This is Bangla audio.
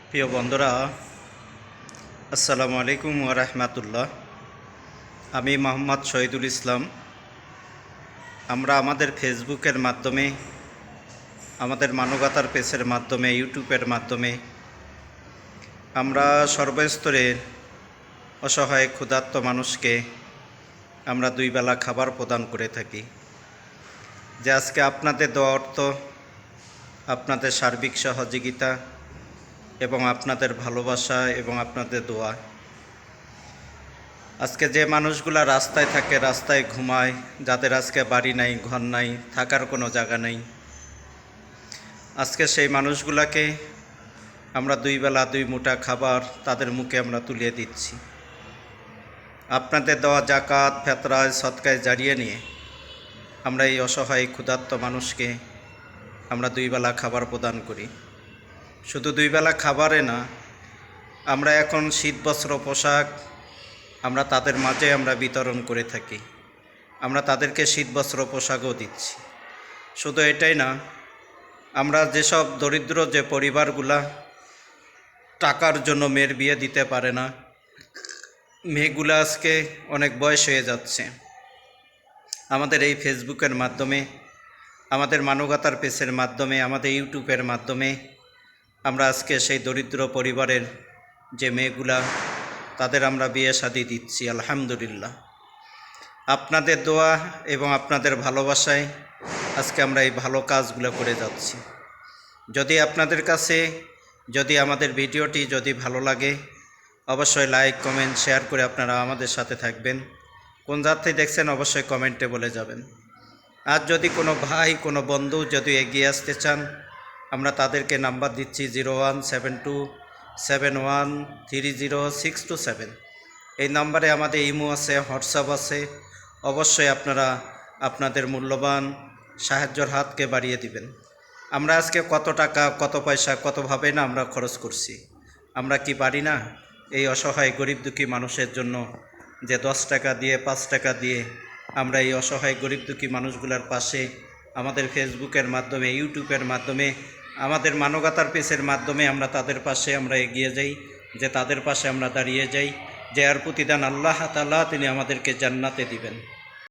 প্রিয় বন্ধুরা, আসসালামু আলাইকুম ওয়া রাহমাতুল্লাহ। আমি মোহাম্মদ শহীদুল ইসলাম। আমরা আমাদের ফেসবুকের মাধ্যমে, আমাদের মানবতার পেজের মাধ্যমে, ইউটিউবের মাধ্যমে আমরা সর্বস্তরের অসহায় ক্ষুধার্ত মানুষকে আমরা দুই বেলা খাবার প্রদান করে থাকি। যে আজকে আপনাদের দেওয়া অর্থ, আপনাদের সার্বিক সহযোগিতা এবং আপনাদের ভালোবাসা এবং আপনাদের দোয়া, আজকে যে মানুষগুলা রাস্তায় থাকে, রাস্তায় ঘুমায়, যাদের আজকে বাড়ি নাই, ঘর নাই, থাকার কোনো জায়গা নেই, আজকে সেই মানুষগুলাকে আমরা দুই বেলা দুই মুঠা খাবার তাদের মুখে আমরা তুলে দিচ্ছি। আপনাদের দেওয়া জাকাত, ফেতরায়, সদকায় জারিয়ে নিয়ে আমরা এই অসহায় ক্ষুধার্ত মানুষকে আমরা দুই বেলা খাবার প্রদান করি। শুধু দুই বেলা খাবারে না, আমরা এখন শীত বস্ত্র পোশাক আমরা তাদের মাঝে আমরা বিতরণ করে থাকি। আমরা তাদেরকে শীত বস্ত্র পোশাকও দিচ্ছি। শুধু এটাই না, আমরা যেসব দরিদ্র যে পরিবারগুলা টাকার জন্য মেয়ের বিয়ে দিতে পারে না, মেয়েগুলো আজকে অনেক বয়স হয়ে যাচ্ছে, আমাদের এই ফেসবুকের মাধ্যমে, আমাদের মানবতার পেজের মাধ্যমে, আমাদের ইউটিউবের মাধ্যমে আমরা আজকে সেই দরিদ্র পরিবারের যে মেয়েগুলা তাদের আমরা বিয়ে শাদী দিচ্ছি। আলহামদুলিল্লাহ, আপনাদের দোয়া এবং আপনাদের ভালোবাসায় আজকে আমরা এই ভালো কাজগুলো করে যাচ্ছি। যদি আপনাদের কাছে আমাদের ভিডিওটি যদি ভালো লাগে, অবশ্যই লাইক, কমেন্ট, শেয়ার করে আপনারা আমাদের সাথে থাকবেন। কোন জাত থেকে দেখছেন অবশ্যই কমেন্টে বলে যাবেন। আর যদি কোনো ভাই, কোনো বন্ধু যদি এগিয়ে আসতে চান, আমরা তাদেরকে নাম্বার দিচ্ছি 017271306227। এই নাম্বারে আমাদের ইমো আছে, হোয়াটসঅ্যাপ আছে। অবশ্যই আপনারা আপনাদের মূল্যবান সাহায্যের হাতকে বাড়িয়ে দিবেন। আমরা আজকে কত টাকা, কত পয়সা, কতভাবে না আমরা খরচ করছি। আমরা কি পারি না এই অসহায় গরিব দুঃখী মানুষের জন্য যে 10 টাকা দিয়ে, 5 টাকা দিয়ে আমরা এই অসহায় গরিব দুঃখী মানুষগুলোর পাশে আমাদের ফেসবুকের মাধ্যমে, ইউটিউবের মাধ্যমে, আমাদের মানবতার পেজের মাধ্যমে আমরা তাদের পাশে আমরা এগিয়ে যাই, যে তাদের পাশে আমরা দাঁড়িয়ে যাই, যে আর প্রতিদান আল্লাহ তাআলা তিনি আমাদেরকে জান্নাতে দিবেন।